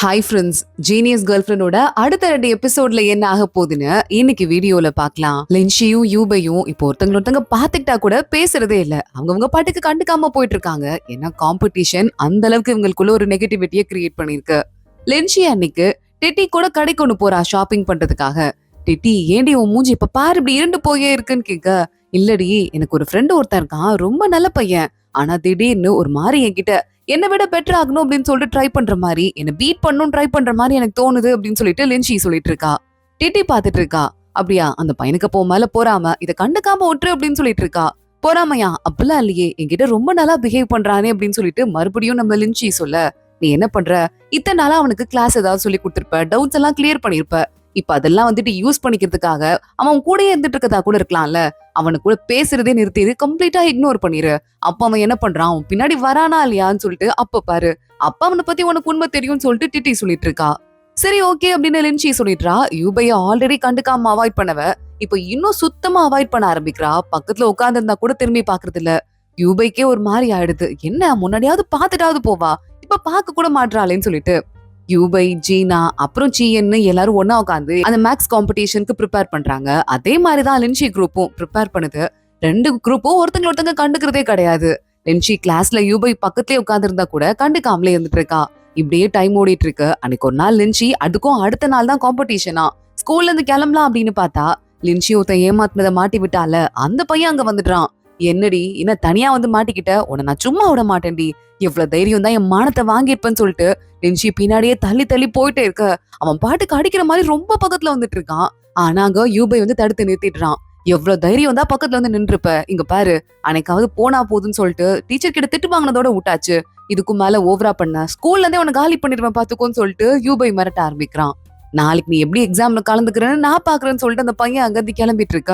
Hi friends, genius girl ஃப்ரெண்டோட அடுத்த 2 எபிசோட்ல என்ன ஆக போகுதுன்னு இன்னைக்கு வீடியோல பார்க்கலாம். லின்ஷியும் யூபையும் இப்போ ஒருத்தங்க பாத்துக்கிட்டா கூட பேசுறதே இல்ல. அவங்கவங்க பாட்டுக்கு கண்டுக்காம போயிட்டு இருக்காங்க. ஏன்னா காம்படிஷன் அந்த அளவுக்கு இவங்களுக்குள்ள ஒரு நெகட்டிவிட்டியை கிரியேட் பண்ணிருக்கு. லின்ஷி அன்னைக்கு டிட்டி கூட கடைக்கு ஒண்ணு போறா ஷாப்பிங் பண்றதுக்காக. டிட்டி, ஏண்டி உன் மூஞ்சி இப்ப பாரு இப்படி இருண்டு போயே இருக்குன்னு கேட்க, இல்லடி எனக்கு ஒரு ஃப்ரெண்ட் ஒருத்தன் இருக்கான், ரொம்ப நல்ல பையன். ஆனா திடீர்னு ஒரு மாதிரி என்கிட்ட என்னை விட பெட்டர் ஆகணும் அப்படின்னு சொல்லிட்டு ட்ரை பண்ற மாதிரி, என்ன பீட் பண்ணணும் ட்ரை பண்ற மாதிரி எனக்கு தோணுது அப்படின்னு சொல்லிட்டு லின்ஷி சொல்லிட்டு இருக்கா. டிட்டி பாத்துட்டு இருக்கா. அப்படியா, அந்த பையனுக்கு போ மேல போறாம இதை கண்டுக்காம ஒற்று அப்படின்னு சொல்லிட்டு இருக்கா. போறாமையா, அப்பெல்லாம் இல்லையே, என்கிட்ட ரொம்ப நல்லா பிஹேவ் பண்றானே அப்படின்னு சொல்லிட்டு மறுபடியும் நம்ம லின்ஷி சொல்ல, நீ என்ன பண்ற, இத்தனை நாளா அவனுக்கு கிளாஸ் ஏதாவது சொல்லி கொடுத்திருப்ப, டவுட்ஸ் எல்லாம் கிளியர் பண்ணிருப்ப. இப்ப அதெல்லாம் யூஸ் பண்ணிக்கிறதுக்காக அவன் கூடயே இருந்துட்டு இருக்கதா கூட இருக்கலாம்ல. அவனுக்கு கூட பேசுறதே நிறுத்திடு, கம்ப்ளீட்டா இக்னோர் பண்ணிரு. அப்ப அவன் என்ன பண்றான், அவன் பின்னாடி வரானா இல்லையான்னு சொல்லிட்டு அப்ப பாரு. அப்ப அவனை பத்தி உனக்கு உண்மை தெரியும்னு சொல்லிட்டு டிட்டி சொல்லிட்டு இருக்கா. சரி ஓகே அப்படின்னு லின்ஷி சொல்லிட்டுறா. யூபைய ஆல்ரெடி கண்டுக்காம அவாய்ட் பண்ணவ இப்ப இன்னும் சுத்தமா அவாய்ட் பண்ண ஆரம்பிக்கிறா. பக்கத்துல உட்கார்ந்து இருந்தா கூட திரும்பி பாக்குறது இல்ல. யூபைக்கே ஒரு மாதிரி ஆயிடுது. என்ன முன்னாடியாவது பாத்துட்டாவது போவா, இப்ப பாக்க கூட மாட்றாளேன்னு சொல்லிட்டு யூபை, ஜீனா, அப்புறம் சீயன்னு எல்லாரும் ஒன்னா உட்காந்து அந்த மேக்ஸ் காம்படிஷனுக்கு ப்ரிப்பேர் பண்றாங்க. அதே மாதிரிதான் லின்ஷி குரூப்பும் ப்ரிப்பேர் பண்ணுது. 2 குரூப்பும் ஒருத்தங்க கண்டுக்கிறதே கிடையாது. லின்ஷி கிளாஸ்ல யூபை பக்கத்துலயே உட்கார்ந்து இருந்தா கூட கண்டுக்காமலே இருந்துட்டு இருக்கா. இப்படியே டைம் ஓடிட்டு இருக்கு. அன்னைக்கு ஒரு நாள் லின்ஷி, அதுக்கும் அடுத்த நாள் தான் காம்படிஷனா, ஸ்கூல்ல இருந்து கிளம்பலாம் அப்படின்னு பார்த்தா லின்ஷி ஒருத்தன் ஏமாத்தினதை மாட்டி விட்டால, அந்த பையன் அங்க வந்துடுறான். என்னடி என்ன தனியா மாட்டிக்கிட்ட, உன்னை நான் சும்மா விட மாட்டேன்டி, எவ்வளவு தைரியம் தான் என் மானத்தை வாங்கியிருப்பேன்னு சொல்லிட்டு லின்ஷி பின்னாடியே தள்ளி தள்ளி போயிட்டே இருக்க. அவன் பாட்டுக்கு அடிக்கிற மாதிரி ரொம்ப பக்கத்துல வந்துட்டு இருக்கான். ஆனா அங்க யூபை தடுத்து நிறுத்திடுறான். எவ்வளவு தைரியம் தான் பக்கத்துல நின்றுப்ப, இங்க பாரு, அன்னைக்காவது போனா போதுன்னு சொல்லிட்டு டீச்சர் கிட்ட திட்டு வாங்கினதோட விட்டாச்சு, இதுக்கு மேல ஓவரா பண்ண ஸ்கூல்ல இருந்தே உனக்கு காலி பண்ணிடுவேன் பாத்துக்கோன்னு சொல்லிட்டு யூபை மிரட்ட ஆரம்பிக்கிறான். நாளைக்கு நீ எப்படி எக்ஸாம்ல கலந்துக்கிறேன்னு நான் பாக்குறேன்னு சொல்லிட்டு அந்த பையன் அங்கிருந்து கிளம்பிட்டு இருக்க.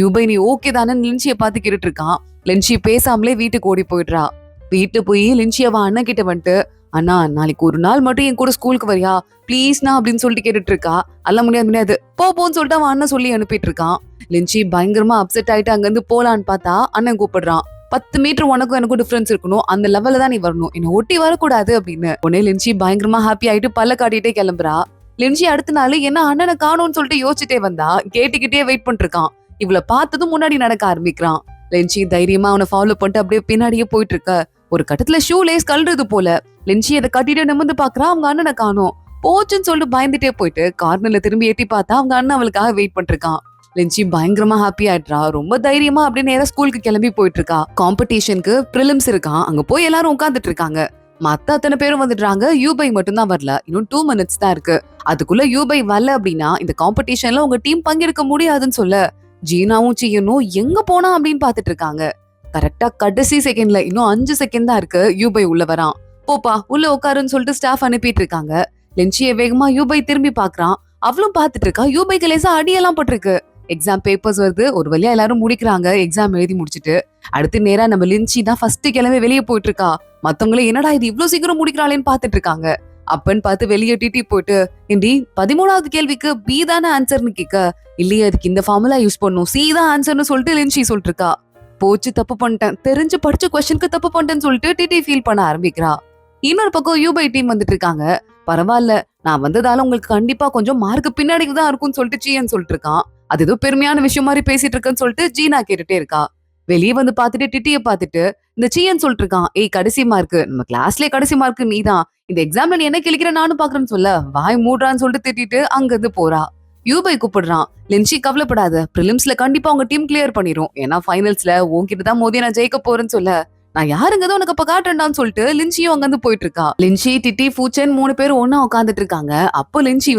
யூபை நீ ஓகே தானே லின்ஷிய பாத்து கேட்டுட்டு இருக்கான். லின்ஷி பேசாமலே வீட்டுக்கு ஓடி போயிடுறா. வீட்டு போய் லின்ஷியவ அண்ணன் கிட்ட வந்துட்டு, அண்ணா நாளைக்கு ஒரு நாள் மட்டும் என் கூட ஸ்கூலுக்கு வரியா பிளீஸ்னா அப்படின்னு சொல்லிட்டு கேட்டுட்டு இருக்கா. அல்ல முடியாது போன்னு சொல்லிட்டு அவன் அண்ணன் சொல்லி அனுப்பிட்டு இருக்கான். லின்ஷி பயங்கரமா அப்செட் ஆயிட்டு அங்கிருந்து போலான்னு பார்த்தா அண்ணன் கூப்பிடுறான். 10 மீட்டர் உனக்கும் எனக்கும் டிஃபரன்ஸ் இருக்கணும், அந்த லெவல்ல தான் நீ வரணும், என்ன ஒட்டி வரக்கூடாது அப்படின்னு. உடனே லின்ஷி பயங்கரமா ஹாப்பி ஆயிட்டு பல்ல காட்டிட்டே கிளம்புறா. லின்ஷி அடுத்த நாள் என்ன அண்ணனை காணும்னு சொல்லிட்டு யோசிச்சுட்டே வந்தா கேட்டுக்கிட்டே வெயிட் பண்ணிட்டு இருக்கான். இவளை பார்த்ததும் முன்னாடி நடக்க ஆரம்பிக்கிறான். லின்ஷி தைரியமா அவனை ஃபாலோ பண்ணிட்டு அப்படியே பின்னாடியே போயிட்டு இருக்க. ஒரு கட்டத்துல ஷூ லேஸ் கழுறது போல லின்ஷி அதை கட்டிட்டு நிமிர்ந்து பாக்குறா. அவங்க அண்ணனை காணோம். போச்சுன்னு சொல்லிட்டு பயந்துட்டே போயிட்டு கார்னர்ல திரும்பி எட்டி பார்த்தா அவங்க அண்ணன் அவளுக்காக வெயிட் பண்ணிட்டு இருக்கான். லின்ஷி பயங்கரமா ஹாப்பி ஆயிடுறா. ரொம்ப தைரியமா அப்படின்னு நேரா ஸ்கூலுக்கு கிளம்பி போயிட்டு இருக்கா. காம்படிஷனுக்கு பிரிலிம்ஸ் இருக்கான். அங்க போய் எல்லாரும் உட்காந்துட்டு இருக்காங்க. மத்த அத்தனை பேரும் வந்துடுறாங்க. யூபை மட்டும் தான் வரல. இன்னும் 2 மினிட்ஸ் தான் இருக்கு. அதுக்குள்ள யூபை வரல அப்படின்னா இந்த காம்படிஷன்ல உங்க டீம் பங்கெடுக்க முடியாதுன்னு சொல்ல ஜீனாவும் சீயனும் எங்க போனா அப்படின்னு பாத்துட்டு இருக்காங்க. கரெக்டா கடைசி செகண்ட்ல இன்னும் 5 செகண்ட் தான் இருக்கு. யூபை உள்ள வரான். போப்பா உள்ள உட்காருன்னு சொல்லிட்டு ஸ்டாஃப் அனுப்பிட்டு இருக்காங்க. லின்ஷியை வேகமா யூபை திரும்பி பாக்குறான். அவளும் பாத்துட்டு இருக்கா. யூபைக்கு லேசா அடியெல்லாம் பட்டிருக்கு. எக்ஸாம் பேப்பர்ஸ் வருது. ஒரு வழியா எல்லாரும் முடிக்கிறாங்க. எக்ஸாம் எழுதி முடிச்சுட்டு அடுத்து நேரா நம்ம லின்ஷி தான் ஃபர்ஸ்ட் கிளம்பி வெளியே போயிட்டு இருக்கா. மத்தவங்களே என்னடா இது இவ்வளவு சீக்கிரம் முடிக்கிறாளேன்னு பாத்துட்டு இருக்காங்க. அப்பன்னு பார்த்து வெளியே டிட்டி போயிட்டு, ஏண்டி 13வது கேள்விக்கு பி தானே ஆன்சர்னு கேட்க, இல்லையே அதுக்கு இந்த ஃபார்முலா யூஸ் பண்ணும், சி தான் ஆன்சர்னு சொல்லிட்டு லின்ஷி சொல்லிட்டு இருக்கா. போச்சு, தப்பு பண்ணிட்டேன், தெரிஞ்சு படிச்ச கொஸ்டினுக்கு தப்பு பண்ணிட்டேன்னு சொல்லிட்டு டிட்டி ஃபீல் பண்ண ஆரம்பிக்கிறா. இன்னொரு பக்கம் யூபை டீம் வந்துட்டு இருக்காங்க. பரவாயில்ல, நான் வந்ததால உங்களுக்கு கண்டிப்பா கொஞ்சம் மார்க் பின்னாடி தான் இருக்கும்னு சொல்லிட்டு சீயன் சொல்லிட்டு இருக்கான். அது ஏதோ பெருமையான விஷயம் மாதிரி பேசிட்டு இருக்கேன்னு சொல்லிட்டு ஜீனா கேட்டுட்டே இருக்கா. வெளியே வந்து பாத்துட்டு டிட்டிய பாத்துட்டு இந்த சீயன் சொல்லிட்டு இருக்கான், ஏய் கடைசி மார்க், நம்ம கிளாஸ்லயே கடைசி மார்க் நீதான், இந்த எக்ஸாம்ல நீ என்ன கிளிக்கிற நானும் பாக்குறேன்னு சொல்ல வாய் மூடுறான்னு சொல்லிட்டு திட்டிட்டு அங்க இருந்து போறா. யூபை கூப்பிடுறான். லின்ஷி கவலைப்படாத, பிரிலிம்ஸ்ல கண்டிப்பா உங்க டீம் கிளியர் பண்ணிரும், ஏன்னா ஃபைனல்ஸ்ல உன்கிட்ட தான் மோதி நான் ஜெயிக்க போறேன்னு சொல்ல, நான் யாருங்கதான் உனக்கு அப்ப காட்டுறேன்டான்னு சொல்லிட்டு லின்ஷியும் அங்க இருந்து போயிட்டு இருக்கா. லின்ஷி, டிட்டி, ஃபூச்சன் 3 பேரும் ஒன்னா உட்காந்துட்டு இருக்காங்க. அப்போ லின்ஷி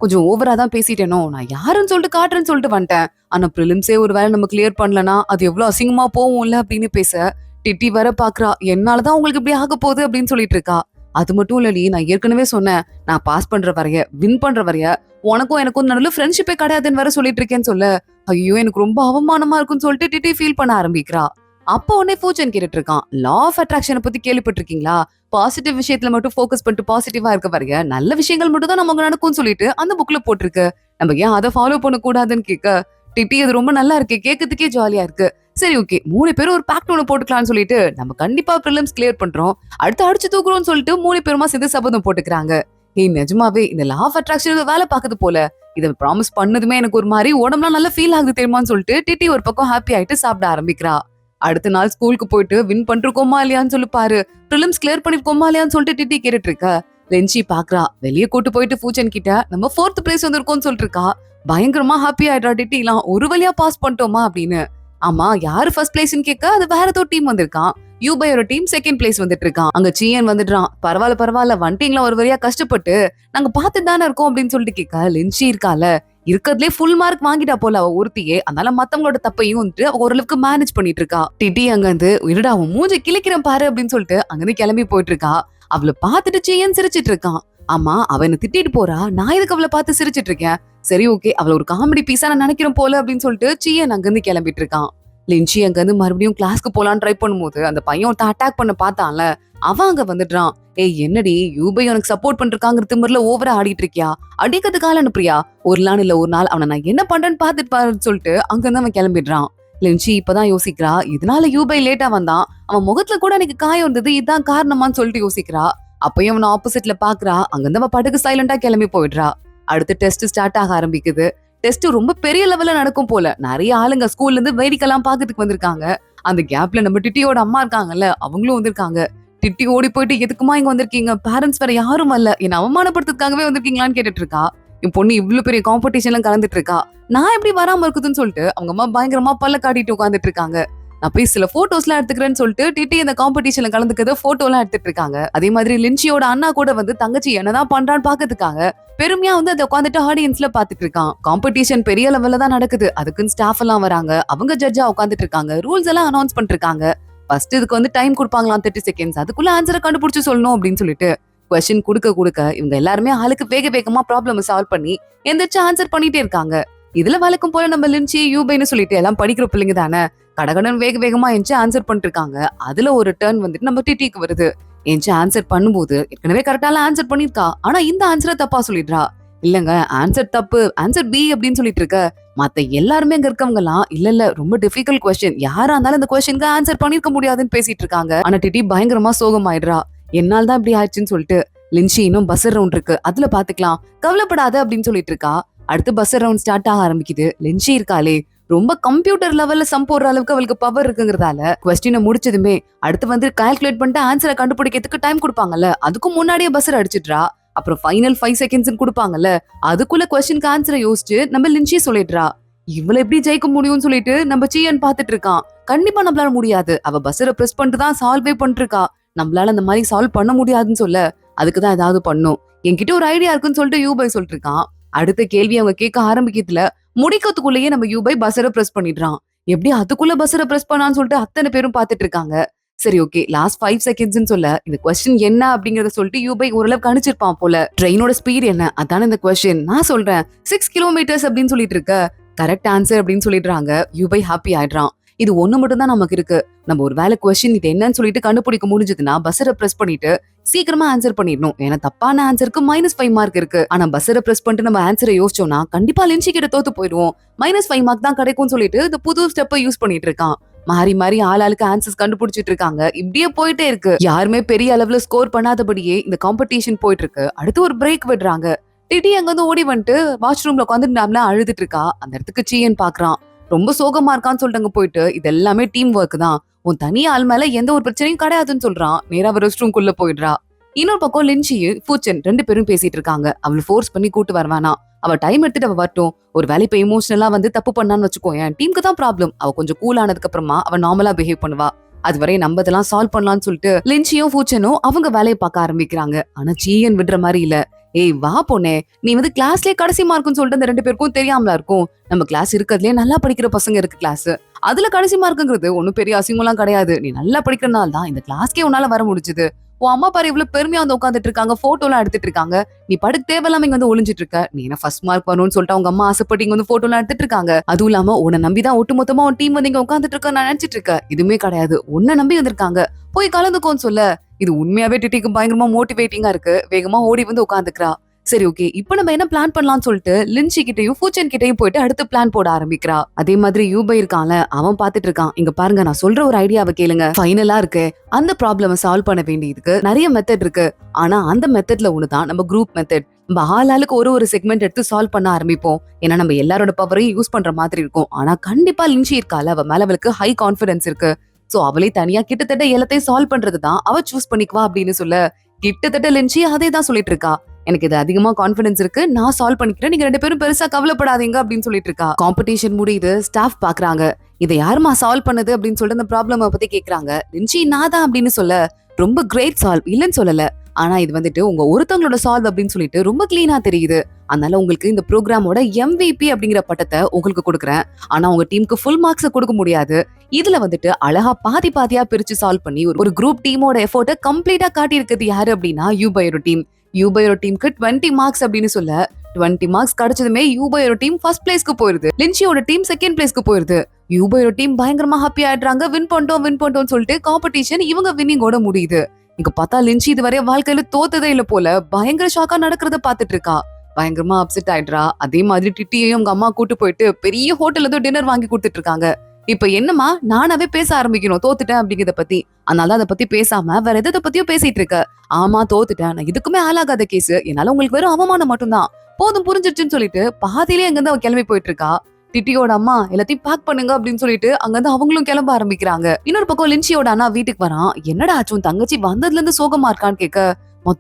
கொஞ்சம் ஓவரா தான் பேசிட்டேனோ, நான் யாருன்னு சொல்லிட்டு காட்டுறேன்னு சொல்லிட்டு வந்துட்டேன், ஆனா பிரிலிம்ஸே ஒரு வேலை நம்ம கிளியர் பண்ணலனா அது எவ்வளவு அசிங்கமா போகும்ல அப்படின்னு பேச டிட்டி வர பாக்குறா. என்னாலதான் உங்களுக்கு இப்படி ஆக போகுது அப்படின்னு சொல்லிட்டு இருக்கா. அது மட்டும் இல்லடி, நான் ஏற்கனவே சொன்னேன், நான் பாஸ் பண்ற வரைய வின் பண்ற வரைய உனக்கும் எனக்கும் நடுவில் ஃப்ரெண்ட்ஷிப்பே கிடையாதுன்னு வேற சொல்லிட்டு இருக்கேன்னு சொல்ல, ஐயோ எனக்கு ரொம்ப அவமானமா இருக்குன்னு சொல்லிட்டு டிட்டி ஃபீல் பண்ண ஆரம்பிக்கிறா. அப்போ உடனே ஃபூச்சன் கேட்டுட்டு இருக்கான், லா ஆஃப் அட்ராக்ஷனை பத்தி கேள்விப்பட்டிருக்கீங்களா, பாசிட்டிவ் விஷயத்துல மட்டும் ஃபோக்கஸ் பண்ணிட்டு பாசிட்டிவா இருக்க வரைய நல்ல விஷயங்கள் மட்டும் தான் நமக்கு நடக்கும்னு சொல்லிட்டு அந்த புக்ல போட்டிருக்கு, நம்ம ஏன் அதை ஃபாலோ பண்ண கூடாதுன்னு கேட்க டிட்டி, அது ரொம்ப நல்லா இருக்கு, கேட்கறதுக்கே ஜாலியா இருக்கு, சரி ஓகே 3 பேரும் ஒரு பேக்ட் ஒன்று போட்டுக்கலாம்னு சொல்லிட்டு நம்ம கண்டிப்பா பிரிலிம்ஸ் கிளியர் பண்றோம், அடுத்து அடிச்சு தூக்குறோம்னு சொல்லிட்டு 3 பேருமா சேர்ந்து சபதம் போட்டுக்கிறாங்க. ஏய் நிஜமாவே இந்த லா ஆஃப் அட்ராக்ஷன் வேலை பாக்குது போல. இத ப்ராமிஸ் பண்ணதுமே எனக்கு ஒரு மாதிரி உடம்புலாம் நல்லா ஃபீல் ஆகுது தெரியுமான்னு சொல்லிட்டு டிட்டி ஒரு பக்கம் ஹாப்பி ஆயிட்டு சாப்பிட ஆரம்பிக்கிறா. அடுத்த நாள் ஸ்கூலுக்கு போயிட்டு வின் பண்ணிருக்கோமா இல்லையான்னு சொல்லி பாரு, பிரிலிம்ஸ் கிளியர் பண்ணிருக்கோமா இல்லையான்னு சொல்லிட்டு டிட்டி கேட்டுட்டு இருக்க. லென்ஷி பாக்குறா, வெளியே கூட்டு போயிட்டு பூச்சன் கிட்ட நம்ம 4th பிளேஸ் வந்திருக்கோம்னு சொல்லிட்டு இருக்கா. பயங்கரமா ஹாப்பி ஆயிடுறா டிட்டிலாம், ஒரு வழியா பாஸ் பண்ணிட்டோமா அப்படின்னு. ஆமா, யாரு ஃபர்ஸ்ட் பிளேஸ்னு கேட்க அது வேற ஏதோ டீம் வந்திருக்கான். யூபையோட டீம் செகண்ட் பிளேஸ் வந்துட்டு இருக்கான். அங்க சீயன் வந்துடுறான். பரவாயில்ல பரவாயில்ல வந்துட்டீங்களா ஒரு வழியா கஷ்டப்பட்டு, நாங்க பாத்துட்டு தானே இருக்கோம் அப்படின்னு சொல்லிட்டு கேட்க லென்ஷி இருக்கால, இருக்கிறதுலே ஃபுல் மார்க் வாங்கிட்டா போல அவ ஒருத்தியே. அதனால மத்தவங்களோட தப்பையும் வந்துட்டு அவ ஓரளவுக்கு மேனேஜ் பண்ணிட்டு இருக்கா. டிட்டி அங்க வந்து இருடா அவன் மூஞ்ச கிளிக்கிறேன் பாரு அப்படின்னு சொல்லிட்டு அங்கிருந்து கிளம்பி போயிட்டு இருக்கா. அவளை பார்த்துட்டு சீயன் சிரிச்சிட்டு இருக்கான். ஆமா, அவ என்ன திட்டிட்டு போறா, நான் எதுக்கு அவளை பார்த்து சிரிச்சிட்டு இருக்கேன். சரி ஓகே, அவளை ஒரு காமெடி பீஸா நான் நினைக்கிறேன் போல அப்படின்னு சொல்லிட்டு சீயன் அங்கிருந்து கிளம்பிட்டு இருக்கான். லின்ஷி அங்க இருந்து மறுபடியும் கிளாஸ்க்கு போலான்னு ட்ரை பண்ணும்போது அந்த பையன் ஒருத்த அட்டாக் பண்ண பார்த்தான்ல, அவன் அங்க வந்துடுறான். ஏய் என்னடி யூபை உனக்கு சப்போர்ட் பண்றாங்கிற திமிர்ல ஓவரா ஆடிட்டு இருக்கியா, அடிக்கிறதுக்கால அனுப்புறியா, ஒரு நாள் இல்ல ஒரு நாள் அவனை நான் என்ன பண்றேன்னு பாத்துட்டு பாருன்னு சொல்லிட்டு அங்க இருந்து அவன் கிளம்பிடுறான். லின்ஷி இப்பதான் யோசிக்கிறா, இதனால யூபை லேட்டா வந்தான், அவன் முகத்துல கூட எனக்கு காயம் இருந்தது, இதான் காரணமான்னு சொல்லிட்டு யோசிக்கிறா. அப்பயும் அவன் ஆப்போசிட்ல பாக்குறா. அங்க இருந்து அவன் பாட்டுக்கு சைலண்டா கிளம்பி போயிடுறா. அடுத்து டெஸ்ட் ஸ்டார்ட் ஆக ஆரம்பிக்குது. டெஸ்ட் ரொம்ப பெரிய லெவல்ல நடக்கும் போல. நிறைய ஆளுங்க ஸ்கூல்ல இருந்து வேடிக்கைலாம் பாக்கிறதுக்கு வந்திருக்காங்க. அந்த கேப்ல நம்ம டிட்டியோட அம்மா இருக்காங்கல்ல, அவங்களும் வந்திருக்காங்க. டிட்டி ஓடி போயிட்டு எதுக்குமா இங்க வந்திருக்கீங்க, பேரண்ட்ஸ் வேற யாரும் இல்ல, என்ன அவமானப்படுத்துறதுக்காகவே வந்திருக்கீங்களான்னு கேட்டுட்டு இருக்கா. என் பொண்ணு இவ்வளவு பெரிய காம்படிஷன்ல கலந்துட்டு இருக்கா, நான் எப்படி வராம இருக்குதுன்னு சொல்லிட்டு அவங்க அம்மா பயங்கரமா பல்ல காட்டிட்டு உட்காந்துட்டு இருக்காங்க. நான் போய் சில போட்டோஸ் எல்லாம் எடுத்துக்கிறேன்னு சொல்லிட்டு டிட்டி இந்த காம்படிஷன்ல கலந்துக்கிறத போட்டோ எல்லாம் எடுத்துட்டு இருக்காங்க. அதே மாதிரி லின்ஷியோட அண்ணா கூட வந்து தங்கச்சி என்னதான் பண்றான்னு பாக்கிறதுக்காக பெருமையா வந்து அதை உட்காந்துட்டு ஆடியன்ஸ்ல பாத்துட்டு இருக்கான். காம்படிஷன் பெரிய லெவல்ல தான் நடக்குது. அதுக்குன்னு ஸ்டாஃப் எல்லாம் வராங்க. அவங்க ஜட்ஜா உட்காந்துட்டு இருக்காங்க. ரூல்ஸ் எல்லாம் அனௌன்ஸ் பண்ணிட்டு இருக்காங்க. ஃபர்ஸ்ட் இதுக்கு வந்து டைம் கொடுப்பாங்களாம் 30 செகண்ட்ஸ். அதுக்குள்ள ஆன்சரை கண்டுபிடிச்சு சொல்லணும் அப்படின்னு சொல்லிட்டு கொஸ்டின் கொடுக்க இவங்க எல்லாருமே ஆளுக்கு வேக வேகமா ப்ராப்ளம் சால்வ் பண்ணி எந்திரிச்சு ஆன்சர் பண்ணிட்டே இருக்காங்க. இதுல வழக்கம் போல நம்ம லின்ச்சி யூபைன்னு சொல்லிட்டு எல்லாம் படிக்கிற பிள்ளைங்க தானே, கடகடன் வேக வேகமா எஞ்சி ஆன்சர் பண்ணிட்டு இருக்காங்க. அதுல ஒரு டர்ன் வந்துட்டு நம்ம டிடிக்கு வருது. எஞ்சி ஆன்சர் பண்ணும்போது ஏற்கனவே கரெக்டால ஆன்சர் பண்ணிருக்கா, ஆனா இந்த ஆன்சரை தப்பா சொல்லிடுறா. இல்லங்க ஆன்சர் தப்பு, ஆன்சர் பி அப்படின்னு சொல்லிட்டு இருக்க. மத்த எல்லாருமே அங்க இருக்கவங்க எல்லாம் இல்ல ரொம்ப டிஃபிகல்ட் கொஸ்டின், யாரா இருந்தாலும் இந்த கொஸ்டினுக்கு ஆன்சர் பண்ணிருக்க முடியாதுன்னு பேசிட்டு இருக்காங்க. ஆனா டிடி பயங்கரமா சோகமாயிடுறா. என்னால் தான் இப்படி ஆயிடுச்சுன்னு சொல்லிட்டு. லின்ச்சி இன்னும் பஸ்ஸர் ரவுண்ட் இருக்கு, அதுல பாத்துக்கலாம், கவலைப்படாத அப்படின்னு சொல்லிட்டு இருக்கா. அடுத்து பஸ்ஸர் ரவுண்ட் ஸ்டார்ட் ஆக ஆரம்பிக்குது. லின்ச்சி இருக்காளே, ரொம்ப கம்ப்யூட்டர் லெவல்ல சம் போடுற அளவுக்கு அவளுக்கு பவர் இருக்குங்கிறதால கொஸ்டினை முடிச்சதுமே அடுத்து வந்து கால்குலேட் பண்ணிட்டு ஆன்சரை கண்டுபிடிக்கிறதுக்கு டைம் கொடுப்பாங்கல்ல, அதுக்கும் முன்னாடியே பஸ்ஸர் அடிச்சிடுறா. அப்புறம் ஃபைனல் 5 செகண்ட்ஸ் கொடுப்பாங்கல்ல, அதுக்குள்ள கொஸ்டினுக்கு ஆன்சரை யோசிச்சு நம்ம லின்ச்சி சொல்லிடுறா. இவளை எப்படி ஜெயிக்க முடியும்னு சொல்லிட்டு நம்ம சீயன் பாத்துட்டு இருக்கான். கண்டிப்பா நம்மளால முடியாது, அவ பஸ்ஸரை பிரஸ் பண்ணிட்டு தான் சால்வே பண்ணிட்டு இருக்கா, நம்மளால அந்த மாதிரி சால்வ் பண்ண முடியாதுன்னு சொல்ல அதுக்குதான் ஏதாவது பண்ணும், என்கிட்ட ஒரு ஐடியா இருக்குன்னு சொல்லிட்டு யூபை சொல்லிட்டு இருக்கான். அடுத்த கேள்வி அவங்க கேட்க ஆரம்பிக்கிறதுல முடிக்கிறதுக்குள்ளேயே நம்ம யூபை பஸ்ஸரை பிரஸ் பண்ணிடுறான். எப்படி அதுக்குள்ள பஸ்ஸரை பிரஸ் பண்ணான்னு சொல்லிட்டு அத்தனை பேரும் பாத்துட்டு இருக்காங்க. சரி ஓகே, லாஸ்ட் 5 செகண்ட்ஸ் சொல்ல இந்த கொஸ்டின் என்ன அப்படிங்கறத சொல்லிட்டு யூபை ஓரளவுக்கு அனுப்பிச்சிருப்பான் போல. ட்ரெயினோட ஸ்பீட் என்ன, அதான இந்த கொஸ்டின், நான் சொல்றேன் 6 கிலோமீட்டர்ஸ் அப்படின்னு சொல்லிட்டு இருக்க. கரெக்ட் ஆன்சர் அப்படின்னு சொல்லிடுறாங்க. யூபை ஹாப்பி ஆயிடுறான். இது ஒண்ணு மட்டும் தான் நமக்கு இருக்கு, நம்ம ஒரு வேலை கொஸ்டின் இது என்னன்னு சொல்லிட்டு கண்டுபிடிக்க முடிஞ்சதுன்னா பஸ்ஸரை பிரஸ் பண்ணிட்டு சீக்கிரமா ஆன்சர் பண்ணிடணும். ஏன்னா தப்பான ஆன்சருக்கு -5 மார்க் இருக்கு. ஆனா பஸ்ஸரை பிரஸ் பண்ணிட்டு நம்ம ஆன்சரை யோசிச்சோம்னா கண்டிப்பா லின்ச்சி கிட்ட தோத்து போயிடுவோம், -5 மார்க் தான் கிடைக்கும்னு சொல்லிட்டு இந்த புது ஸ்டெப்பை யூஸ் பண்ணிட்டு இருக்கான். மாறி மாறி ஆளுக்கு ஆன்சர்ஸ் கண்டுபிடிச்சிட்டு இருக்காங்க. இப்படியே போயிட்டே இருக்கு. யாருமே பெரிய அளவுல ஸ்கோர் பண்ணாதபடியே இந்த காம்படிஷன் போயிட்டு இருக்கு. அடுத்து ஒரு பிரேக் விடுறாங்க. டிடி அங்க வந்து ஓடி வந்துட்டு வாஷ்ரூம்ல உட்காந்து நம்மள அழுதுட்டு இருக்கா. அந்த இடத்துக்கு சீயன் பாக்குறான். ரொம்ப சோகமா இருக்கான்னு சொல்லிட்டு அங்க போயிட்டு இது எல்லாமே டீம் ஒர்க் தான், உன் தனி ஆள் மேல எந்த ஒரு பிரச்சனையும் கிடையாதுன்னு சொல்றான். நேரா ரெஸ்ட் ரூம் குள்ள போயிடுறா. இன்னொரு பக்கம் லின்ச்சி ஃபூச்சன் 2 பேரும் பேசிட்டு இருக்காங்க. அவளை ஃபோர்ஸ் பண்ணி கூட்டு வருவானா, அவ டைம் எடுத்துட்டு அவ வரட்டும். ஒரு வேலை இப்ப இமோஷனலா வந்து தப்பு பண்ணான்னு வச்சுக்கோ, என் டீமுக்கு தான் ப்ராப்ளம். அவ கொஞ்சம் கூல் ஆனதுக்கு அப்புறமா அவ நார்மலா பிஹேவ் பண்ணுவா. அதுவரை நம்ம இதெல்லாம் சால்வ் பண்ணலாம்னு சொல்லிட்டு லின்ச்சியும் ஃபூச்சனும் அவங்க வேலையை பார்க்க ஆரம்பிக்கிறாங்க. ஆனா சீயன் விடுற மாதிரி இல்ல. ஏய் வா பொண்ணே, நீ வந்து கிளாஸ்லயே கடைசி மார்க்குன்னு சொல்லிட்டு அந்த 2 பேருக்கும் தெரியாமலா இருக்கும். நம்ம கிளாஸ் இருக்கிறதுலயே நல்லா படிக்கிற பசங்க இருக்கு கிளாஸ், அதுல கடைசி மார்க்குங்கிறது ஒன்னும் பெரிய அசிங்கம்லாம் கிடையாது. நீ நல்லா படிக்கிறனால தான் இந்த கிளாஸ்க்கே உன்னால வர முடிஞ்சது. உன் அம்மா பாரு இவ்வளவு பெருமையா வந்து உட்காந்துட்டு இருக்காங்க, போட்டோ எல்லாம் எடுத்துட்டு இருக்காங்க. நீ படுக்க தேவையில்லாம இங்க வந்து ஒளிஞ்சிட்டு இருக்க. நீ என்ன ஃபர்ஸ்ட் மார்க் வரணும்னு சொல்லிட்டு அவங்க அம்மா ஆசைப்பட்டு இங்க வந்து போட்டோ எல்லாம் எடுத்துட்டு இருக்காங்க. அதுவும் இல்லாம உன்னை நம்பிதான் ஒட்டுமொத்தமா உன் டீம் வந்து இங்க உட்காந்துட்டு இருக்க நான் நினைச்சிட்டு இருக்க. இதுவுமே கிடையாது, உன்னை நம்பி வந்திருக்காங்க, போய் கலந்துக்கோன்னு சொல்ல இது உண்மையாவே டிடிக்கு பயங்கரமா மோட்டிவேட்டிங்கா இருக்கு. வேகமா ஓடி வந்து உட்காந்துக்கிறா. சரி ஓகே, இப்ப நம்ம என்ன பிளான் பண்ணலாம்னு சொல்லிட்டு லின்சி கிட்டயும் ஃபூச்சன் கிட்டயும் போயிட்டு அடுத்து பிளான் போட ஆரம்பிக்கிறா. அதே மாதிரி யூபை இருக்கான்ல, அவன் பாத்துட்டு இருக்கான். இங்க பாருங்க, நான் சொல்ற ஒரு ஐடியாவை கேளுங்க. ஃபைனலா இருக்கு, அந்த ப்ராப்ளம சால்வ் பண்ண வேண்டியதுக்கு நிறைய மெத்தட் இருக்கு. ஆனா அந்த மெத்தட்ல ஒண்ணுதான் நம்ம குரூப் மெத்தட். நம்ம ஆளுக்கு ஒரு செக்மெண்ட் எடுத்து சால்வ் பண்ண ஆரம்பிப்போம். ஏன்னா நம்ம எல்லாரோட பவரையும் யூஸ் பண்ற மாதிரி இருக்கும். ஆனா கண்டிப்பா லின்சி இருக்கால, அவ மேல அவளுக்கு ஹை கான்பிடன்ஸ் இருக்கு. சோ அவளே தனியா கிட்டத்தட்ட எல்லாத்தையும் சால்வ் பண்றதுதான் அவ சூஸ் பண்ணிக்குவா அப்படின்னு சொல்ல, கிட்டத்தட்ட லின்சி அதே தான் சொல்லிட்டு இருக்கா. எனக்கு இது அதிகமா கான்பிடன்ஸ் இருக்கு, நான் சால்வ் பண்ணிக்கிறேன், நீங்க 2 பேரும் பெருசா கவலைப்படாதீங்க அப்படின்னு சொல்லிட்டு இருக்கா. காம்படிஷன் முடியுது, ஸ்டாஃப் பாக்குறாங்க. இதை யாருமா சால்வ் பண்ணது அப்படின்னு சொல்லிட்டு அந்த ப்ராப்ளம பத்தி கேக்குறாங்க. லின்சி நான் தான் அப்படின்னு சொல்ல, ரொம்ப கிரேட் சால்வ், இல்லன்னு சொல்லல. ஆனா இது வந்துட்டு உங்க ஒருத்தவங்களோட சால்வ் அப்படின்னு சொல்லிட்டு ரொம்ப கிளீனா தெரியுது. அதனால உங்களுக்கு இந்த ப்ரோக்ராமோட MVP அப்படிங்கிற பட்டத்தை உங்களுக்கு கொடுக்குறேன். ஆனா உங்க டீமுக்கு ஃபுல் மார்க்ஸ் கொடுக்க முடியாது. இதுல வந்துட்டு அழகா பாதி பாதியா பிரிச்சு சால்வ் பண்ணி ஒரு குரூப் டீமோட எஃபோர்ட்டை கம்ப்ளீட்டா காட்டி இருக்கிறது யாரு அப்படின்னா யூபையோ டீம். யூபையோ டீமுக்கு 20 மார்க்ஸ் அப்படின்னு சொல்ல, 20 மார்க்ஸ் கிடைச்சதுமே யூபையோ டீம் ஃபர்ஸ்ட் பிளேஸ்க்கு போயிருது. லின்சியோட டீம் செகண்ட் பிளேஸ்க்கு போயிருது. யூபையோ டீம் பயங்கரமா ஹாப்பி ஆயிடுறாங்க. வின் பண்ணிட்டோம்னு சொல்லிட்டு காம்படிஷன் இவங்க வின்னிங்கோட முடியுது. இங்க பார்த்தா லின்சி இதுவரை வாழ்க்கையில தோத்ததே இல்ல போல, பயங்கர ஷாக்கா நடக்கிறத பாத்துட்டு இருக்கா. பயங்கரமா அப்செட் ஆயிடுறா. அதே மாதிரி டிட்டியையும் அவங்க அம்மா கூட்டு போயிட்டு பெரிய ஹோட்டல்ல ஏதோ டின்னர் வாங்கி கொடுத்துட்டு இருக்காங்க. இப்ப என்னமா நானாவே பேச ஆரம்பிக்கணும் தோத்துட்டேன் அப்படிங்கறத பத்தி. அதனால அதை பத்தி பேசாம வேற எதை பத்தியும் பேசிட்டு இருக்க. ஆமா தோத்துட்டேன், நான் இதுக்குமே ஆளாகாத கேஸ், என்னால உங்களுக்கு வெறும் அவமானம் மட்டும்தான், போதும் புரிஞ்சிருச்சுன்னு சொல்லிட்டு பாதியிலே அங்கிருந்து அவ கிளம்பி போயிட்டு இருக்கா. டிட்டியோட அம்மா எல்லாத்தையும் பேக் பண்ணுங்க அப்படின்னு சொல்லிட்டு அங்கிருந்து அவங்களும் கிளம்ப ஆரம்பிக்கிறாங்க. இன்னொரு பக்கம் லின்சியோட அண்ணா வீட்டுக்கு வரான். என்னடா ஆச்சு, உன் தங்கச்சி வந்ததுல இருந்து சோகமா இருக்கான்னு கேட்க,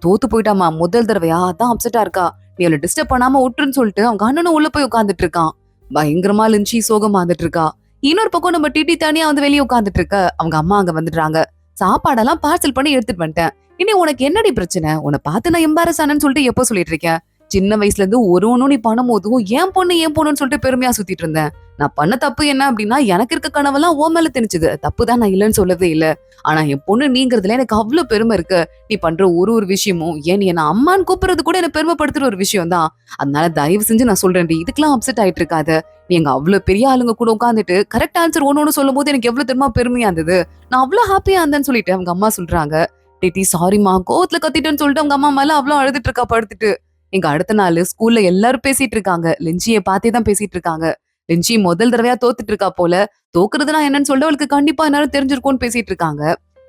தோத்து போயிட்டாமா, முதல் தடவையா, அதான் அப்செட்டா இருக்கா, நீ அவளை டிஸ்டர்ப் பண்ணாம விட்டுருன்னு சொல்லிட்டு அவங்க அண்ணனும் உள்ள போய் உட்காந்துட்டு இருக்கான். பயங்கரமா லின்சி சோகமா வந்துட்டு இருக்கா. இன்னொரு பக்கம் நம்ம டிட்டி தனியா வந்து வெளியே உட்காந்துட்டு இருக்க. அவங்க அம்மா அங்க வந்துடுறாங்க. சாப்பாடெல்லாம் பார்சல் பண்ணி எடுத்துட்டு வந்துட்டேன். இனி உனக்கு என்னடி பிரச்சனை, உன்னை பார்த்து நான் எம்பாரஸ் ஆனேன்னு சொல்லிட்டு எப்போ சொல்லிட்டு இருக்கேன். சின்ன வயசுல இருந்து ஒன்னும் நீ பண்ணும் போதும் ஏன் பொண்ணுன்னு சொல்லிட்டு பெருமையா சுத்திட்டு இருந்தேன். நான் பண்ண தப்பு என்ன அப்படின்னா, எனக்கு இருக்க கனவெல்லாம் ஓ மேல திணிச்சுது. தப்புதான், நான் இல்லைன்னு சொல்லவே இல்ல. ஆனா என் பொண்ணு நீங்கிறதுல எனக்கு அவ்வளவு பெருமை இருக்கு. நீ பண்ற ஒரு விஷயமும் ஏன் என்ன அம்மான்னு கூப்பிடுறது கூட என்ன பெருமைப்படுத்துற ஒரு விஷயம் தான். அதனால தயவு செஞ்சு நான் சொல்றேன், இதுக்கெல்லாம் அப்செட் ஆயிட்டு இருக்காத. நீ எங்க அவ்வளவு பெரிய ஆளுங்க கூட உட்காந்துட்டு கரெக்ட் ஆன்சர் ஒன்னு சொல்லும் போது எனக்கு எவ்வளவு தெரியுமா பெருமையா இருந்தது, நான் அவ்வளவு ஹாப்பியா இருந்தேன்னு சொல்லிட்டு அவங்க அம்மா சொல்றாங்க. டிட்டி சாரிமா, கோவத்துல கத்திட்டேன்னு சொல்லிட்டு அவங்க அம்மா மேல அவ்வளவு அழுதுட்டு இருக்கா படுத்துட்டு. எங்க அடுத்த நாள் ஸ்கூல்ல எல்லாரும் பேசிட்டு இருக்காங்க. லின்சியை பார்த்தே தான் பேசிட்டு இருக்காங்க. லின்சி முதல் தடவையா தோத்துட்டு இருக்கா போல, தோக்குறதுனா என்னன்னு சொல்லிட்டு அவளுக்கு கண்டிப்பா எல்லாரும் தெரிஞ்சிருக்கும்னு பேசிட்டு இருக்காங்க.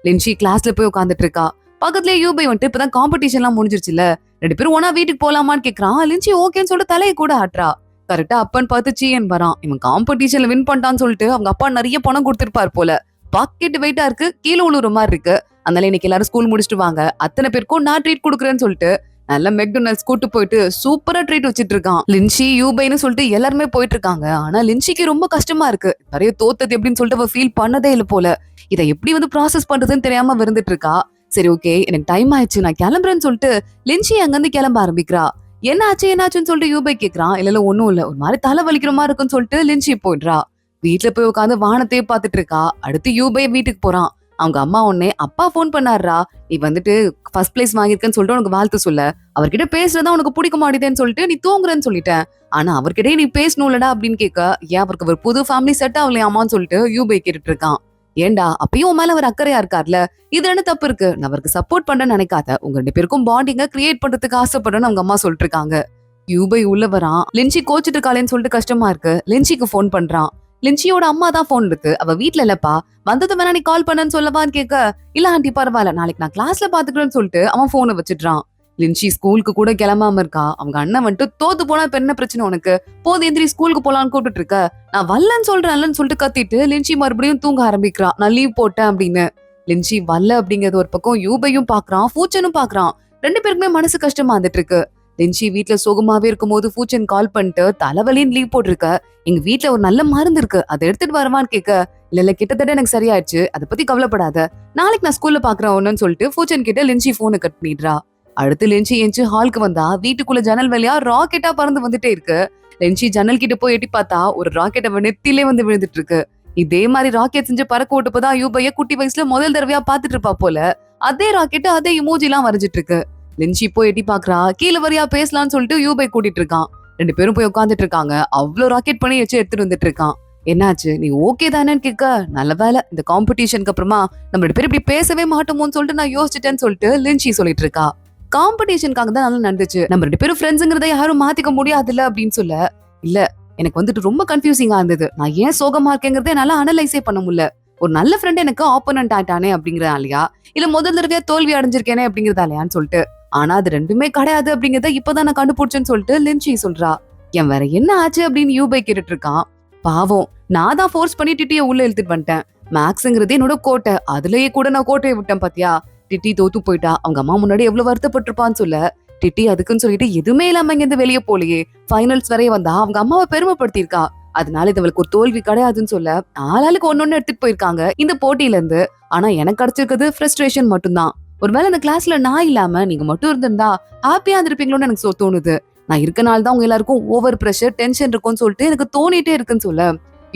லின்சி கிளாஸ்ல போய் உட்காந்துட்டு இருக்கா. பக்கத்துலயே யூபை வந்துட்டு இப்பதான் காம்படிஷன் எல்லாம் முடிஞ்சிருச்சுல, 2 பேரும் ஒன்னா வீட்டுக்கு போலாமான்னு கேக்குறான். லின்சி ஓகேன்னு சொல்லிட்டு தலையை கூட ஆட்டுறா. கரெக்டா அப்பன்னு பார்த்து சீயன் வரான். இவன் காம்படிஷன்ல வின் பண்ணிட்டான்னு சொல்லிட்டு அவங்க அப்பா நிறைய பணம் கொடுத்திருப்பாரு போல. பாக்கெட் வெயிட்டா இருக்கு, கீழே உழுவுற மாதிரி இருக்கு. அதனால இன்னைக்கு எல்லாரும் ஸ்கூல் முடிச்சுட்டு வாங்க, அத்தனை பேருக்கும் நான் ட்ரீட் கொடுக்குறேன்னு சொல்லிட்டு நல்ல மெக்டொனால்ட்ஸ் கூட்டு போயிட்டு சூப்பரா ட்ரீட் வச்சிட்டு இருக்கான். லின்சி யூபைன்னு சொல்லிட்டு எல்லாருமே போயிட்டு இருக்காங்க. ஆனா லின்சிக்கு ரொம்ப கஷ்டமா இருக்கு. நிறைய தோத்தது எப்படின்னு சொல்லிட்டு அவ ஃபீல் பண்ணதே இல்ல போல. இதை எப்படி வந்து ப்ராசஸ் பண்றதுன்னு தெரியாம இருந்துட்டு இருக்கா. சரி ஓகே, எனக்கு டைம் ஆயிடுச்சு, நான் கிளம்புறேன்னு சொல்லிட்டு லின்சி அங்கிருந்து கிளம்ப ஆரம்பிக்கிறா. என்னாச்சுன்னு சொல்லிட்டு யூபை கேக்குறான். இல்ல ஒண்ணும் இல்ல, ஒரு மாதிரி தலை வலிக்கிற மாதிரி இருக்குன்னு சொல்லிட்டு லின்சி போயிடுறா. வீட்டுல போய் உட்காந்து வானத்தையே பாத்துட்டு இருக்கா. அடுத்து யூபை வீட்டுக்கு போறான். அவங்க அம்மா உடனே அப்பா போன் பண்ணாருடா, நீ வந்துட்டு ஃபர்ஸ்ட் பிளேஸ் வாங்கியிருக்கேன்னு சொல்லிட்டு உனக்கு வாழ்த்து சொல்ல, அவர்கிட்ட பேசுறதா உனக்கு பிடிக்க மாட்டேதுன்னு சொல்லிட்டு நீ தூங்குறேன்னு சொல்லிட்டேன். ஆனா அவர்கிட்டயே நீ பேசணும்லடா அப்படின்னு கேட்க, ஏன் அவருக்கு ஒரு புது ஃபேமிலி செட் ஆகலையாமான்னு சொல்லிட்டு யூபை கேட்டுட்டு இருக்கான். ஏண்டா அப்பயும் உன் மேல அவர் அக்கறையா இருக்கார்ல, இது என்ன தப்பு இருக்கு, நான் அவருக்கு சப்போர்ட் பண்றேன்னு நினைக்காத, உங்க 2 பேருக்கும் பாண்டிங்க கிரியேட் பண்றதுக்கு ஆசைப்படுறேன்னு அவங்க அம்மா சொல்லிட்டு இருக்காங்க. யூபை உள்ள வரான். லின்சி கோச்சிட்டு இருக்காளேன்னு சொல்லிட்டு கஷ்டமா இருக்கு. லின்சிக்கு போன் பண்றான். லின்சியோட அம்மா தான் போன் இருக்கு. அவ வீட்டுல இல்லப்பா, வந்தது வேணா நீ கால் பண்ணன்னு சொல்லவான்னு கேட்க, இல்ல ஆண்டி பரவாயில்ல, நாளைக்கு நான் கிளாஸ்ல பாத்துக்கிறேன்னு சொல்லிட்டு அவன் போனை வச்சிடுறான். லின்சி ஸ்கூலுக்கு கூட கிளம்பாம இருக்கா. அவங்க அண்ணன் வந்துட்டு தோத்து போனா இப்ப என்ன பிரச்சனை உனக்கு, போது எந்திரி ஸ்கூலுக்கு போலான்னு கூப்பிட்டு இருக்க, நான் வரலன்னு சொல்லிட்டு கத்திட்டு லின்சி மறுபடியும் தூங்க ஆரம்பிக்கிறா. நான் லீவ் போட்டேன் அப்படின்னு. லின்சி வரல அப்படிங்கறது ஒரு பக்கம் யூபையும் பாக்குறான், ஃபூச்சனும் பாக்குறான். 2 பேருக்குமே மனசு கஷ்டமா வந்துட்டு இருக்கு. லின்சி வீட்டுல சோகமாவே இருக்கும் போது ஃபூச்சன் கால் பண்ணிட்டு, தலைவலின்னு லீவ் போட்டிருக்க, எங்க வீட்டுல ஒரு நல்ல மருந்து இருக்கு, அதை எடுத்துட்டு வரவான்னு கேட்க, இல்ல கிட்டத்தட்ட எனக்கு சரியாயிடுச்சு, அதை பத்தி கவலைப்படாத, நாளைக்கு நான் ஸ்கூல்ல பாக்குறேன் ஒண்ணுன்னு சொல்லிட்டு ஃபூச்சன் கிட்ட லின்சி போனை கட் பண்ணிடுறா. அடுத்து லின்சி எஞ்சி ஹாலுக்கு வந்தா, வீட்டுக்குள்ள ஜன்னல் வழியா ராக்கெட்டா பறந்து வந்துட்டே இருக்கு. லின்சி ஜன்னல் கிட்ட போய் எட்டி பார்த்தா ஒரு ராக்கெட் அவன் நெத்திலே வந்து விழுந்துட்டு இருக்கு. இதே மாதிரி ராக்கெட் செஞ்சு பறக்க விட்டுப்பதான் யூபைய குட்டி வயசுல முதல் தடவையா பாத்துட்டு இருப்பா போல. அதே ராக்கெட் அதே இமோஜி எல்லாம் வரைஞ்சிட்டு இருக்கு. லின்சி போய் எட்டி பாக்குறா. கீழே வரியா பேசலாம்னு சொல்லிட்டு யூபை கூட்டிட்டு இருக்கான். 2 பேரும் போய் உட்காந்துட்டு இருக்காங்க. அவ்வளவு ராக்கெட் பண்ணி வச்சு எடுத்துட்டு வந்துட்டு இருக்கான். என்னாச்சு, நீ ஓகே தானேன்னு கேட்க, நல்ல வேலை இந்த காம்படிஷனுக்கு அப்புறமா நம்ம 2 பேரும் இப்படி பேசவே மாட்டோமோன்னு சொல்லிட்டு நான் யோசிச்சுட்டேன்னு சொல்லிட்டு லின்சி சொல்லிட்டு இருக்கா. காம்படிஷனுக்காக தான் நல்லா நடந்துச்சு. நம்ம 2 பேரும் ஃப்ரெண்ட்ஸ்ங்கறத யாரும் மாத்திக்க முடியாதுல்ல அப்படின்னு சொல்ல, இல்ல எனக்கு வந்துட்டு ரொம்ப கன்ஃபியூசிங்கா இருந்தது. நான் ஏன் சோகமா இருக்கேங்கிறத என்னால அனலைஸே பண்ண முடியல. ஒரு நல்ல ஃப்ரெண்ட் எனக்கு ஆப்போனன்ட் ஆயிட்டானே அப்படிங்கறதாலயா, இல்ல முதல் தடவையா தோல்வி அடைஞ்சிருக்கேனே அப்படிங்கறதாலயான்னு சொல்லிட்டு. ஆனா அது 2மே கிடையாது அப்படிங்கறத இப்பதான் நான் கண்டுபிடிச்சேன்னு சொல்லிட்டு லின்சி சொல்றா. என் வேற என்ன ஆச்சு அப்படின்னு யூபை கேட்டுட்டு இருக்கான். பாவம், நான் தான் ஃபோர்ஸ் பண்ணி டிட்டிய உள்ள இழுத்துட்டு வந்துட்டேன். மேக்ஸ்ங்கிறது என்னோட கோட்டை, அதுலயே கூட நான் கோட்டையை விட்டேன் பாத்தியா. டிட்டி தோத்து போயிட்டா, அவங்க அம்மா முன்னாடி எவ்வளவு வருத்தப்பட்டிருப்பான்னு சொல்ல, டிட்டி அதுக்குன்னு சொல்லிட்டு எதுவுமே இல்லாம இங்க இருந்து வெளியே போலையே, ஃபைனல்ஸ் வரைய வந்தா அவங்க அம்மாவை பெருமைப்படுத்திருக்கா. அதனால இது அவளுக்கு ஒரு தோல்வி கிடையாதுன்னு சொல்ல, ஆளாளுக்கு ஒன்னொன்னு எடுத்துட்டு போயிருக்காங்க இந்த போட்டியில இருந்து. ஆனா எனக்கு கிடைச்சிருக்கிறது ஃப்ரஸ்ட்ரேஷன் மட்டும்தான். ஒருவேளை அந்த கிளாஸ்ல நான் இல்லாம நீங்க மட்டும் இருந்திருந்தா ஹாப்பியா இருந்திருப்பீங்களோன்னு எனக்கு தோணுது. நான் இருக்கனால தான் உங்க எல்லாருக்கும் ஓவர் பிரஷர் டென்ஷன் இருக்கும்னு சொல்லிட்டு எனக்கு தோணிட்டே இருக்குன்னு சொல்ல,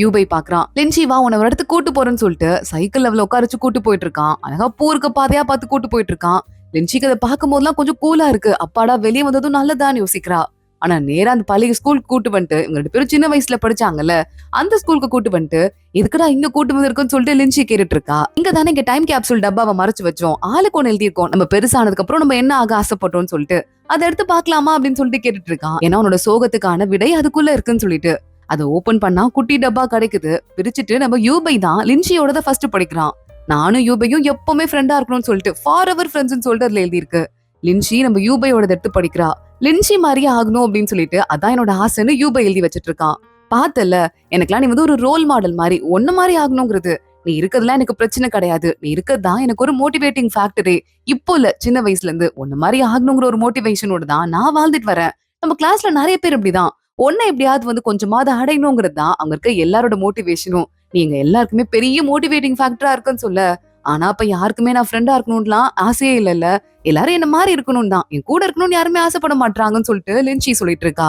யூபை பாக்குறான். லின்சி வா உன்னை ஒரு இடத்துக்கு கூட்டு போறேன்னு சொல்லிட்டு சைக்கிள் லெவல உட்காரச்சு கூட்டு போயிட்டு இருக்கான். அழகா பூர்க்க பாதையா பார்த்து கூட்டு போயிட்டு இருக்கான். லின்சிக்கு அதை பார்க்கும் போதெல்லாம் கொஞ்சம் கூலா இருக்கு. அப்பாடா வெளியே வந்ததும் நல்லதான்னு யோசிக்கிறா. ஆனா நேரா அந்த பழைய ஸ்கூலுக்கு கூட்டு வந்துட்டு, இவங்க 2 பேரும் சின்ன வயசுல படிச்சாங்கல்ல அந்த ஸ்கூலுக்கு கூட்டு வந்துட்டு, எதுக்குடா இங்க கூட்டு வந்திருக்குன்னு சொல்லிட்டு லின்சி கேட்டுட்டு இருக்கா. இங்க தானே இங்க டைம் கேப்சூல் டப்பாவை மறைச்சு வச்சோம், ஆளுக்கு ஒண்ணு எழுதியிருக்கோம், நம்ம பெருசானதுக்கு அப்புறம் நம்ம என்ன ஆக ஆசைப்பட்டோம்னு சொல்லிட்டு அதை எடுத்து பாக்கலாமா அப்படின்னு சொல்லிட்டு கேட்டுட்டு இருக்கான். ஏன்னா உன்னோட சோகத்துக்கான விடை அதுக்குள்ள இருக்குன்னு சொல்லிட்டு அதை ஓபன் பண்ணா குட்டி டப்பா கிடைக்குது. பிரிச்சுட்டு நம்ம யூபை தான் லின்சியோட ஃபர்ஸ்ட் படிக்கிறான். நானும் யூபையும் எப்பவுமே ஃப்ரெண்டா இருக்கணும்னு சொல்லிட்டு ஃபார் எவர் ஃப்ரெண்ட்ஸ்னு சொல்லிட்டு அதுல எழுதியிருக்கு. லின்சி நம்ம யூபையோட எடுத்து படிக்கிறா. லின்சி மாதிரியே ஆகணும் அப்படின்னு சொல்லிட்டு அதான் என்னோட ஆசைன்னு யூபை எழுதி வச்சிட்டு இருக்கான். பார்த்தல, எனக்குலாம் நீ வந்து ஒரு ரோல் மாடல் மாதிரி, ஒன்ன மாதிரி ஆகணுங்கிறது. நீ இருக்கிறதுலாம் எனக்கு பிரச்சனை கிடையாது, நீ இருக்கிறதுதான் எனக்கு ஒரு மோட்டிவேட்டிங் ஃபேக்டரே. இப்போ இல்ல, சின்ன வயசுல இருந்து ஒன்ன மாதிரி ஆகணுங்கிற ஒரு மோட்டிவேஷனோட தான் நான் வாழ்ந்துட்டு வரேன். நம்ம கிளாஸ்ல நிறைய பேர் இப்படிதான், ஒன்ன எப்படியாவது வந்து கொஞ்சமாவது அடையணுங்கிறது தான் அவங்க இருக்க எல்லாரோட மோட்டிவேஷனும். நீங்க எல்லாருக்குமே பெரிய மோட்டிவேட்டிங் ஃபேக்டரா இருக்குன்னு சொல்ல, ஆனா அப்ப யாருக்குமே நான் ஃப்ரெண்டா இருக்கணும்லாம் ஆசையே இல்லல்ல, எல்லாரும் என்ன மாதிரி இருக்கணும் தான், என் கூட இருக்கணும்னு யாருமே ஆசைப்பட மாட்டாங்கன்னு சொல்லிட்டு லின்சி சொல்லிட்டு இருக்கா.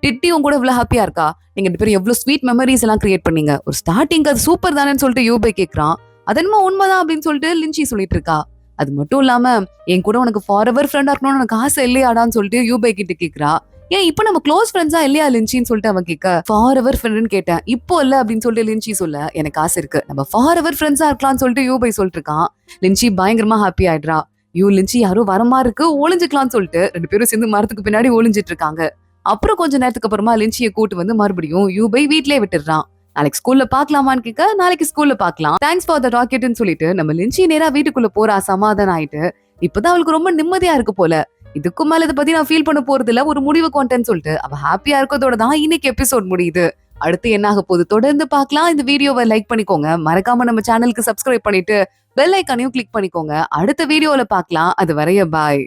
டிட்டி உங்க கூட இவ்வளவு ஹாப்பியா இருக்கா, நீங்க 2 பேரும் எவ்வளவு ஸ்வீட் மெமரிஸ் எல்லாம் கிரியேட் பண்ணீங்க, ஒரு ஸ்டார்டிங் அது சூப்பர் தானேன்னு சொல்லிட்டு யூபை கேக்குறான். அதென்னமோ உண்மைதான் அப்படின்னு சொல்லிட்டு லின்சி சொல்லிட்டு இருக்கா. அது மட்டும் இல்லாம என் கூட உனக்கு ஃபார் எவர் ஃப்ரெண்டா இருக்கணும்னு எனக்கு ஆசை இல்லையாடான்னு சொல்லிட்டு யூபை கிட்ட கேக்குறா. ஏன் இப்ப நம்ம க்ளோஸ் ஃப்ரெண்ட்ஸா இல்லையா லின்சின்னு சொல்லிட்டு அவன் கேட்க, ஃபார் எவர் ஃப்ரெண்ட்னு கேட்டேன், இப்போ இல்ல அப்படின்னு சொல்லிட்டு லின்சி சொல்ல, எனக்கு ஆசை இருக்கு நம்ம ஃபார் எவர் ஃப்ரெண்ட்ஸா இருக்கலாம்னு சொல்லிட்டு யூபை சொல்லிட்டு இருக்கான். லின்சி பயங்கரமா ஹாப்பி ஆயிடுறா. லின்சி யாரும் வரமா இருக்கு, ஒளிஞ்சுக்கலாம்னு சொல்லிட்டு 2 பேரும் சேர்ந்து மரத்துக்கு பின்னாடி ஒளிஞ்சிட்டு இருக்காங்க. அப்புறம் கொஞ்ச நேரத்துக்கு அப்புறமா லின்சியை கூட்டு வந்து மறுபடியும் யூபை வீட்லயே விட்டுறான். நாளைக்கு ஸ்கூல்ல பாக்கலாமான்னு கேட்க, நாளைக்கு ஸ்கூல்ல பாக்கலாம், தேங்க்ஸ் ஃபார் த ராக்கெட்னு சொல்லிட்டு நம்ம லின்சி நேரா வீட்டுக்குள்ள போறா. சமாதானம் ஆயிட்டு இப்பதான் அவளுக்கு ரொம்ப நிம்மதியா இருக்கு போல. இதுக்கும் மேல இதை பத்தி நான் ஃபீல் பண்ண போறது இல்ல, ஒரு முடிவு கொண்டேன்னு சொல்லிட்டு அவ ஹாப்பியா இருக்கதோட தான் இன்னைக்கு எபிசோட் முடியுது. அடுத்து என்ன ஆக போகுது தொடர்ந்து பார்க்கலாம். இந்த வீடியோவை லைக் பண்ணிக்கோங்க, மறக்காம நம்ம சேனலுக்கு சப்ஸ்கிரைப் பண்ணிட்டு பெல் ஐக்கானையும் கிளிக் பண்ணிக்கோங்க. அடுத்த வீடியோல பார்க்கலாம். அது வரைய பாய்.